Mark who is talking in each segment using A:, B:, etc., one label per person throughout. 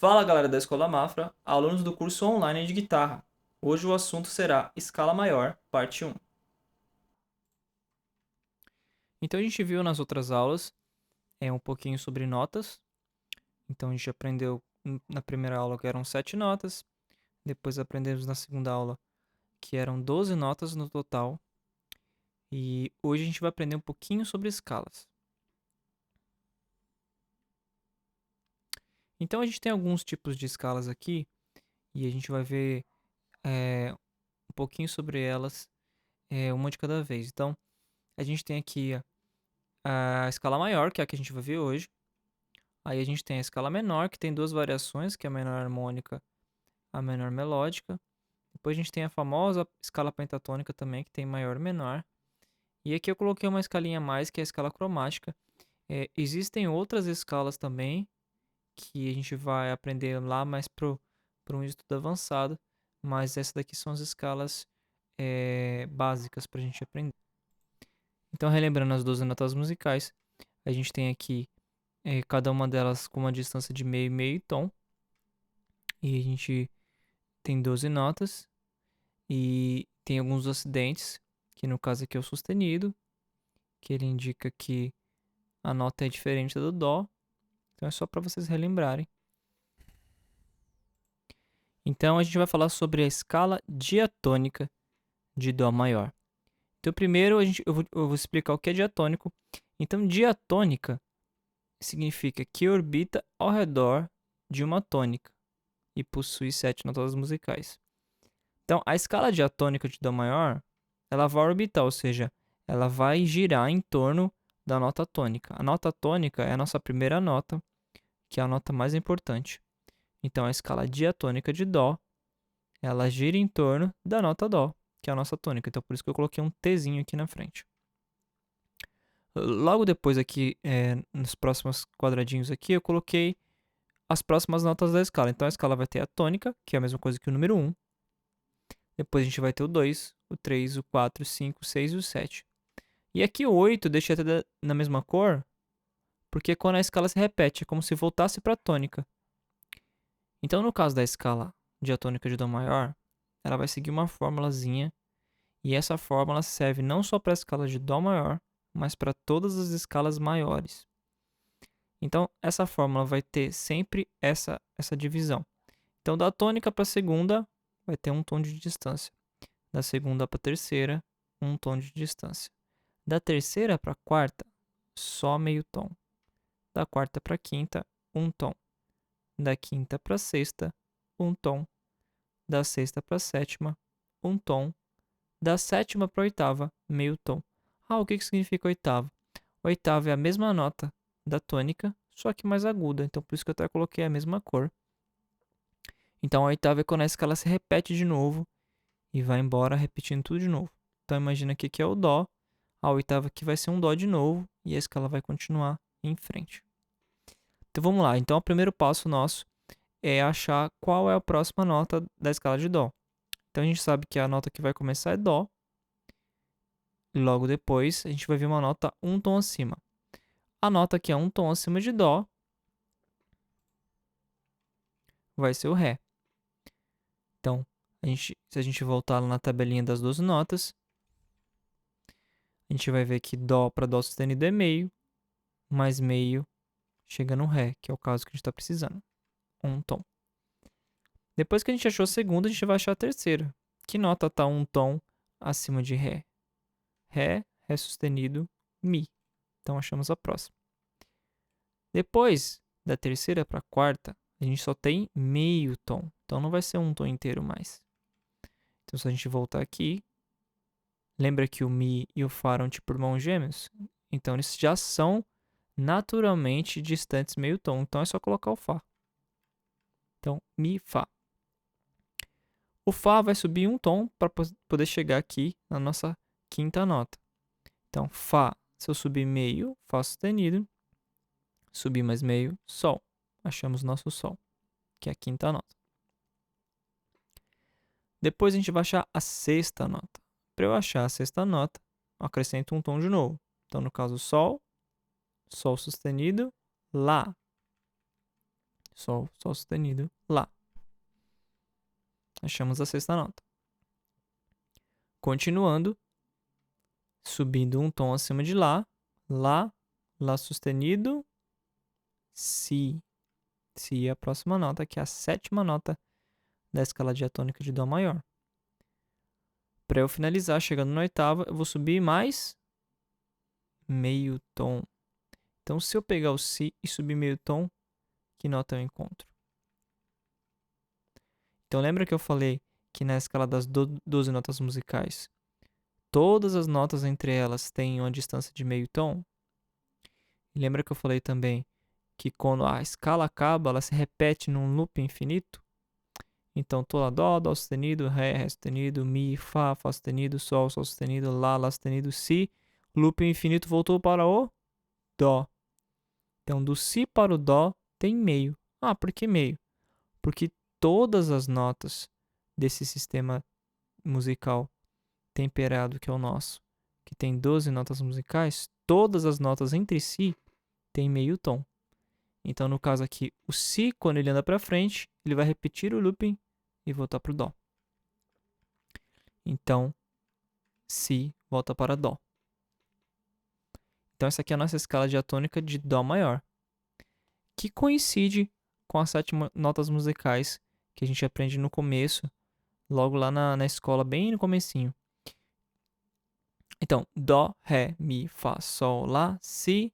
A: Fala galera da Escola Mafra, alunos do curso online de guitarra. Hoje o assunto será Escala Maior, parte 1. Então a gente viu nas outras aulas um pouquinho sobre notas. Então a gente aprendeu na primeira aula que eram 7 notas, depois aprendemos na segunda aula que eram 12 notas no total. E hoje a gente vai aprender um pouquinho sobre escalas. Então a gente tem alguns tipos de escalas aqui e a gente vai ver um pouquinho sobre elas, uma de cada vez. Então a gente tem aqui a escala maior, que é a que a gente vai ver hoje. Aí a gente tem a escala menor, que tem duas variações, que é a menor harmônica, a menor melódica. Depois a gente tem a famosa escala pentatônica também, que tem maior e menor. E aqui eu coloquei uma escalinha a mais, que é a escala cromática. Existem outras escalas também, que a gente vai aprender lá mais para um estudo avançado, mas essas daqui são as escalas básicas para a gente aprender. Então, relembrando as 12 notas musicais, a gente tem aqui cada uma delas com uma distância de meio e meio tom. E a gente tem 12 notas. E tem alguns acidentes, que no caso aqui é o sustenido, que ele indica que a nota é diferente do dó. Então é só para vocês relembrarem. Então a gente vai falar sobre a escala diatônica de dó maior. Então primeiro eu vou explicar o que é diatônico. Então diatônica significa que orbita ao redor de uma tônica e possui 7 notas musicais. Então, a escala diatônica de dó maior, ela vai orbitar, ou seja, ela vai girar em torno da nota tônica. A nota tônica é a nossa primeira nota, que é a nota mais importante. Então, a escala diatônica de dó, ela gira em torno da nota dó, que é a nossa tônica. Então, por isso que eu coloquei um Tzinho aqui na frente. Logo depois aqui, nos próximos quadradinhos aqui, eu coloquei as próximas notas da escala. Então, a escala vai ter a tônica, que é a mesma coisa que o número 1. Depois a gente vai ter o 2, o 3, o 4, o 5, o 6 e o 7. E aqui o 8 deixa até na mesma cor, porque quando a escala se repete, é como se voltasse para a tônica. Então, no caso da escala diatônica de dó maior, ela vai seguir uma formulazinha, e essa fórmula serve não só para a escala de dó maior, mas para todas as escalas maiores. Então, essa fórmula vai ter sempre essa divisão. Então, da tônica para a segunda, vai ter um tom de distância. Da segunda para a terceira, um tom de distância. Da terceira para a quarta, só meio tom. Da quarta para a quinta, um tom. Da quinta para a sexta, um tom. Da sexta para a sétima, um tom. Da sétima para a oitava, meio tom. O que significa oitava? Oitava é a mesma nota da tônica, só que mais aguda. Então, por isso que eu até coloquei a mesma cor. Então, a oitava é quando a escala se repete de novo e vai embora repetindo tudo de novo. Então, imagina que aqui é o dó. A oitava aqui vai ser um dó de novo e a escala vai continuar em frente. Então vamos lá. Então o primeiro passo nosso é achar qual é a próxima nota da escala de dó. Então a gente sabe que a nota que vai começar é dó. Logo depois a gente vai ver uma nota um tom acima. A nota que é um tom acima de dó vai ser o ré. Então se a gente voltar lá na tabelinha das 12 notas, a gente vai ver que dó para dó sustenido é meio, mais meio chega no ré, que é o caso que a gente está precisando. Um tom. Depois que a gente achou a segunda, a gente vai achar a terceira. Que nota está um tom acima de ré? Ré, ré sustenido, mi. Então achamos a próxima. Depois da terceira para a quarta, a gente só tem meio tom. Então não vai ser um tom inteiro mais. Então se a gente voltar aqui, lembra que o mi e o fá eram tipo irmãos gêmeos? Então eles já são naturalmente distantes meio tom. Então é só colocar o fá. Então mi, fá. O fá vai subir um tom para poder chegar aqui na nossa quinta nota. Então, fá, se eu subir meio, fá sustenido, subir mais meio, sol. Achamos nosso sol, que é a quinta nota. Depois a gente vai achar a sexta nota. Para eu achar a sexta nota, eu acrescento um tom de novo. Então, no caso, sol, sol sustenido, lá. Sol, Sol sustenido, Lá. Achamos a sexta nota. Continuando, subindo um tom acima de Lá, Lá sustenido, Si. Si é a próxima nota, que é a sétima nota da escala diatônica de Dó maior. Para eu finalizar, chegando na oitava, eu vou subir mais meio tom. Então, se eu pegar o Si e subir meio tom, que nota eu encontro? Então, lembra que eu falei que na escala das 12 notas musicais, todas as notas entre elas têm uma distância de meio tom? E lembra que eu falei também que quando a escala acaba, ela se repete num loop infinito? Então, tô lá, Dó, Dó sustenido, Ré sustenido, Mi, Fá sustenido, Sol sustenido, Lá sustenido, Si. Loop infinito voltou para o Dó. Então, do Si para o Dó tem meio. Ah, por que meio? Porque todas as notas desse sistema musical temperado que é o nosso, que tem 12 notas musicais, todas as notas entre si têm meio tom. Então, no caso aqui, o Si, quando ele anda para frente, ele vai repetir o looping e voltar para o Dó. Então, Si volta para Dó. Então, essa aqui é a nossa escala diatônica de Dó maior, que coincide com as 7 notas musicais que a gente aprende no começo, logo lá na escola, bem no comecinho. Então, Dó, Ré, Mi, Fá, Sol, Lá, Si,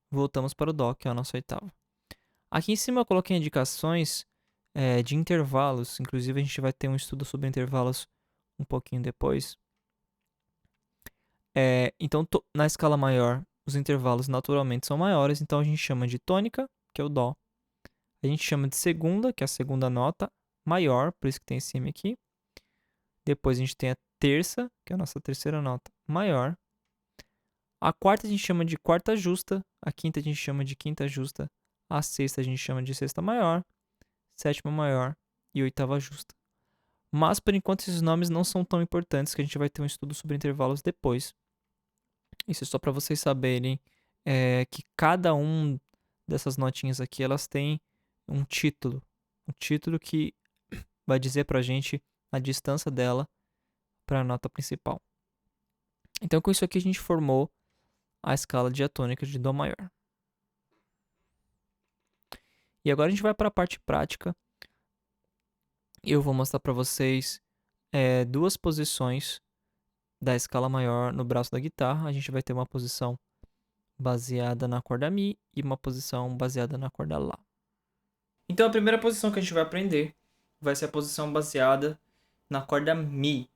A: voltamos para o Dó, que é a nossa oitava. Aqui em cima eu coloquei indicações de intervalos, inclusive a gente vai ter um estudo sobre intervalos um pouquinho depois. Então, na escala maior, os intervalos naturalmente são maiores, então a gente chama de tônica, que é o Dó. A gente chama de segunda, que é a segunda nota, maior, por isso que tem esse M aqui. Depois a gente tem a terça, que é a nossa terceira nota, maior. A quarta a gente chama de quarta justa, a quinta a gente chama de quinta justa, a sexta a gente chama de sexta maior, sétima maior e oitava justa. Mas, por enquanto, esses nomes não são tão importantes, que a gente vai ter um estudo sobre intervalos depois. Isso é só para vocês saberem que cada um dessas notinhas aqui, elas têm um título que vai dizer pra gente a distância dela para a nota principal. Então, com isso aqui, a gente formou a escala diatônica de Dó maior. E agora a gente vai para a parte prática. Eu vou mostrar para vocês duas posições da escala maior no braço da guitarra. A gente vai ter uma posição baseada na corda Mi e uma posição baseada na corda Lá. Então, a primeira posição que a gente vai aprender vai ser a posição baseada na corda Mi.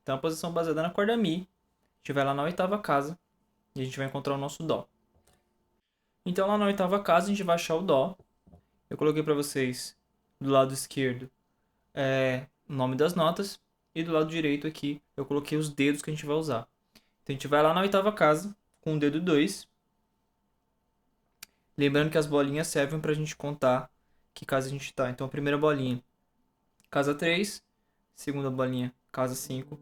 A: Então, a posição baseada na corda Mi, a gente vai lá na oitava casa e a gente vai encontrar o nosso Dó. Então, lá na oitava casa, a gente vai achar o Dó. Eu coloquei para vocês do lado esquerdo o nome das notas e do lado direito aqui eu coloquei os dedos que a gente vai usar. Então, a gente vai lá na oitava casa com o dedo 2. Lembrando que as bolinhas servem para a gente contar que casa a gente está. Então, a primeira bolinha, casa 3. Segunda bolinha, casa 5.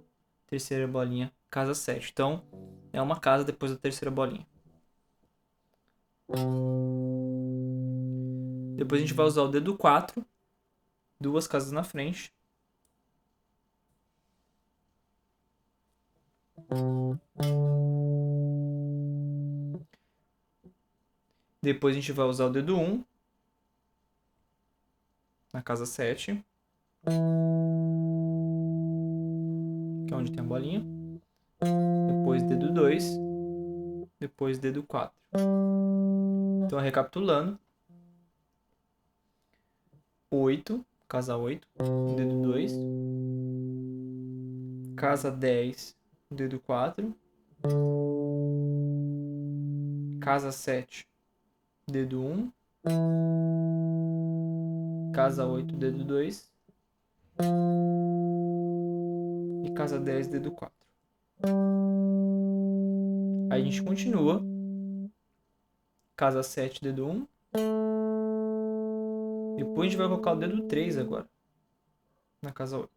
A: Terceira bolinha, casa 7. Então, é uma casa depois da terceira bolinha. Depois a gente vai usar o dedo 4, duas casas na frente. Depois a gente vai usar o dedo 1, na casa 7, que é onde tem a bolinha. Depois dedo 2, depois dedo 4. Então, recapitulando: 8, casa 8, dedo 2, casa 10, dedo 4, casa 7, dedo 1, casa 8, dedo 2 e casa 10, dedo 4. Aí a gente continua: casa 7, dedo 1. Depois a gente vai colocar o dedo 3 agora, na casa 8.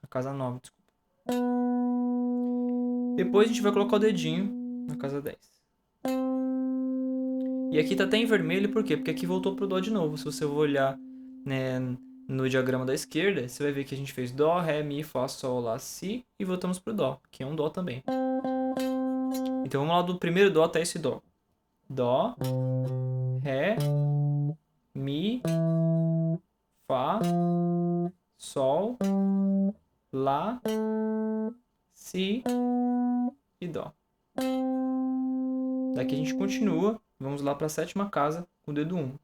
A: Na casa 9, desculpa. Depois a gente vai colocar o dedinho na casa 10. E aqui tá até em vermelho, por quê? Porque aqui voltou pro Dó de novo. Se você for olhar, né, no diagrama da esquerda, você vai ver que a gente fez Dó, Ré, Mi, Fá, Sol, Lá, Si e voltamos pro Dó, que é um Dó também. Então vamos lá do primeiro Dó até esse Dó. Dó, Ré, Mi, Fá, Sol, Lá, Si e Dó. Daqui a gente continua, vamos lá para a sétima casa com o dedo 1.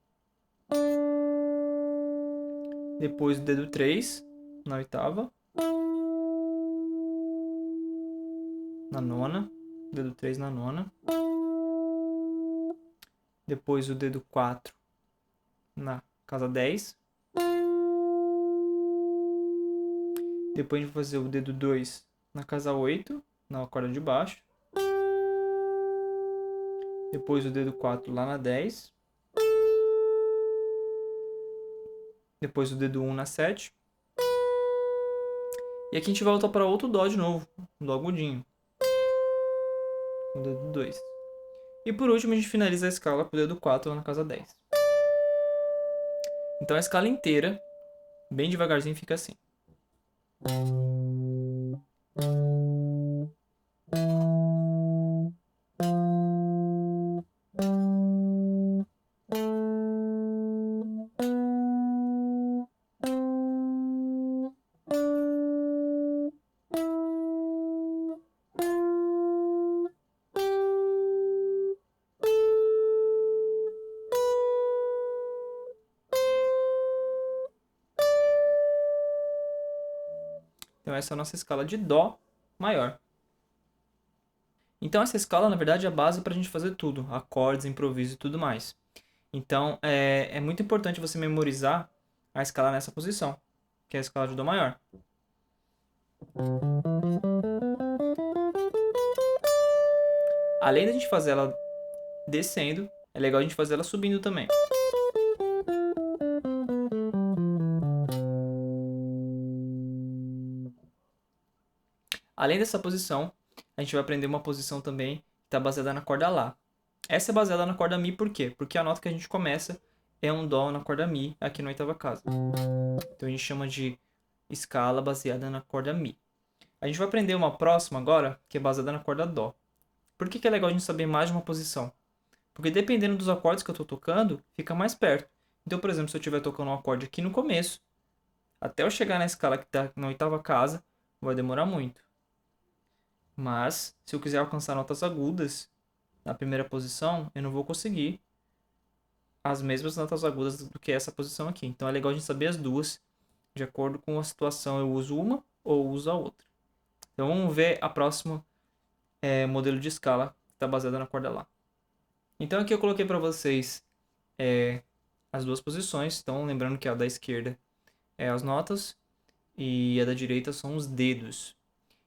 A: Depois o dedo 3 na oitava. Na nona, dedo 3 na nona. Depois o dedo 4 na casa 10. Depois a gente vai fazer o dedo 2 na casa 8, na corda de baixo. Depois o dedo 4 lá na 10. Depois o dedo 1 na 7. E aqui a gente volta para outro Dó de novo, um Dó agudinho. O dedo 2. E por último a gente finaliza a escala com o dedo 4 lá na casa 10. Então a escala inteira, bem devagarzinho, fica assim. Então essa é a nossa escala de Dó maior. Então essa escala, na verdade, é a base para a gente fazer tudo. Acordes, improviso e tudo mais. Então é muito importante você memorizar a escala nessa posição, que é a escala de Dó maior. Além da gente fazer ela descendo, é legal a gente fazer ela subindo também. Além dessa posição, a gente vai aprender uma posição também que está baseada na corda Lá. Essa é baseada na corda Mi por quê? Porque a nota que a gente começa é um Dó na corda Mi aqui na oitava casa. Então a gente chama de escala baseada na corda Mi. A gente vai aprender uma próxima agora que é baseada na corda Dó. Por que é legal a gente saber mais de uma posição? Porque dependendo dos acordes que eu estou tocando, fica mais perto. Então, por exemplo, se eu estiver tocando um acorde aqui no começo, até eu chegar na escala que está na oitava casa, vai demorar muito. Mas, se eu quiser alcançar notas agudas na primeira posição, eu não vou conseguir as mesmas notas agudas do que essa posição aqui. Então, é legal a gente saber as duas. De acordo com a situação, eu uso uma ou uso a outra. Então, vamos ver a próxima modelo de escala que está baseada na corda Lá. Então, aqui eu coloquei para vocês as duas posições. Então, lembrando que a da esquerda é as notas e a da direita são os dedos.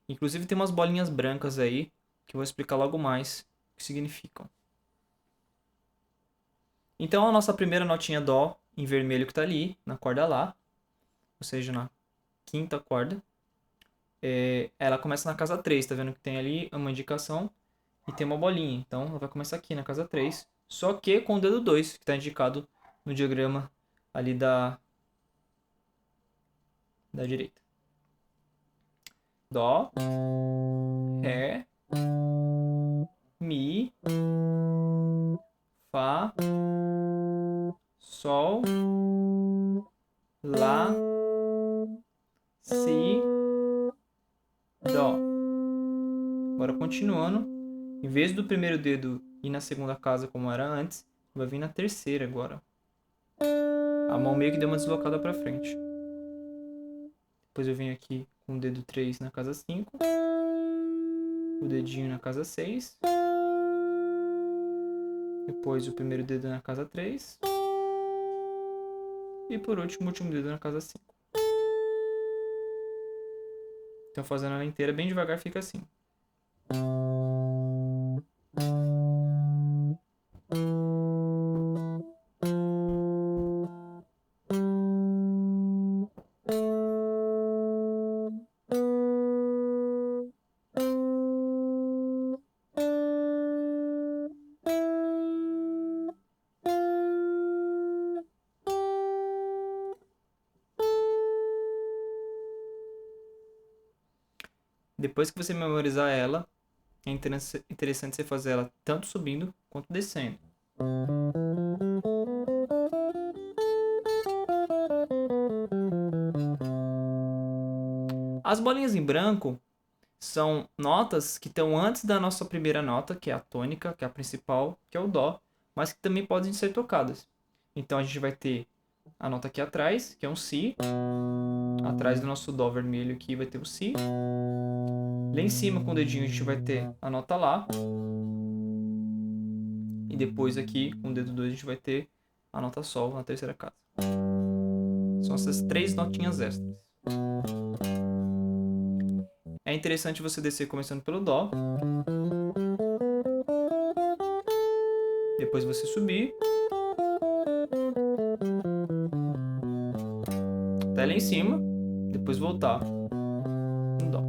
A: Inclusive tem umas bolinhas brancas aí que eu vou explicar logo mais o que significam. Então a nossa primeira notinha Dó em vermelho que está ali na corda Lá, ou seja, na quinta corda, ela começa na casa 3, tá vendo que tem ali uma indicação e tem uma bolinha. Então ela vai começar aqui na casa 3, só que com o dedo 2, que está indicado no diagrama ali da direita. Dó, Ré, Mi, Fá, Sol, Lá, Si, Dó. Agora continuando, em vez do primeiro dedo ir na segunda casa como era antes, vai vir na terceira agora. A mão meio que deu uma deslocada para frente. Depois eu venho aqui com o dedo 3 na casa 5, o dedinho na casa 6, depois o primeiro dedo na casa 3 e por último o último dedo na casa 5. Então fazendo ela inteira bem devagar fica assim. Depois que você memorizar ela, é interessante você fazer ela tanto subindo quanto descendo. As bolinhas em branco são notas que estão antes da nossa primeira nota, que é a tônica, que é a principal, que é o dó, mas que também podem ser tocadas. Então a gente vai ter a nota aqui atrás, que é um si. Atrás do nosso dó vermelho aqui vai ter o si. Lá em cima com o dedinho a gente vai ter a nota lá. E depois aqui com o dedo 2 a gente vai ter a nota sol na terceira casa. São essas 3 notinhas extras. É interessante você descer começando pelo dó. Depois você subir. Até lá em cima. Depois voltar no dó.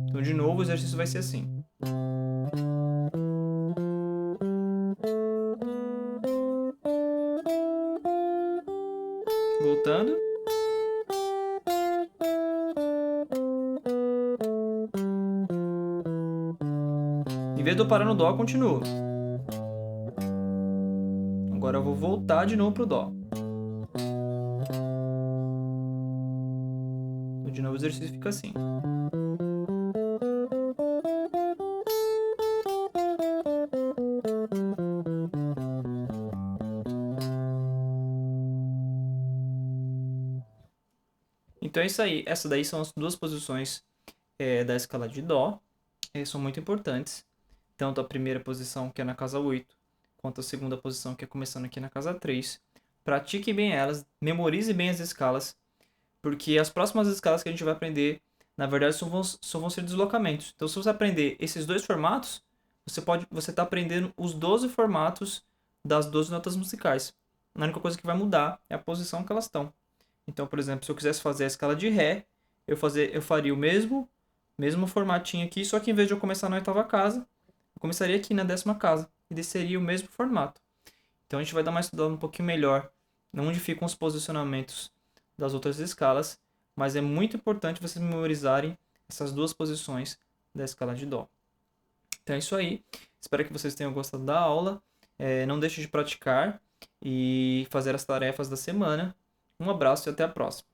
A: Então de novo o exercício vai ser assim. Voltando. Em vez de eu parar no dó, eu continuo. Agora eu vou voltar de novo pro dó. Então, de novo o exercício fica assim. Então é isso aí. Essas daí são as duas posições da escala de dó. São muito importantes. Tanto a primeira posição, que é na casa 8, quanto a segunda posição, que é começando aqui na casa 3. Pratique bem elas, memorize bem as escalas, porque as próximas escalas que a gente vai aprender, na verdade, só vão ser deslocamentos. Então, se você aprender esses dois formatos, você está aprendendo os 12 formatos das 12 notas musicais. A única coisa que vai mudar é a posição que elas estão. Então, por exemplo, se eu quisesse fazer a escala de Ré, eu faria o mesmo formatinho aqui, só que em vez de eu começar na oitava casa, eu começaria aqui na 10ª casa e desceria o mesmo formato. Então a gente vai dar uma estudada um pouquinho melhor onde ficam os posicionamentos das outras escalas, mas é muito importante vocês memorizarem essas duas posições da escala de dó. Então é isso aí. Espero que vocês tenham gostado da aula. Não deixe de praticar e fazer as tarefas da semana. Um abraço e até a próxima.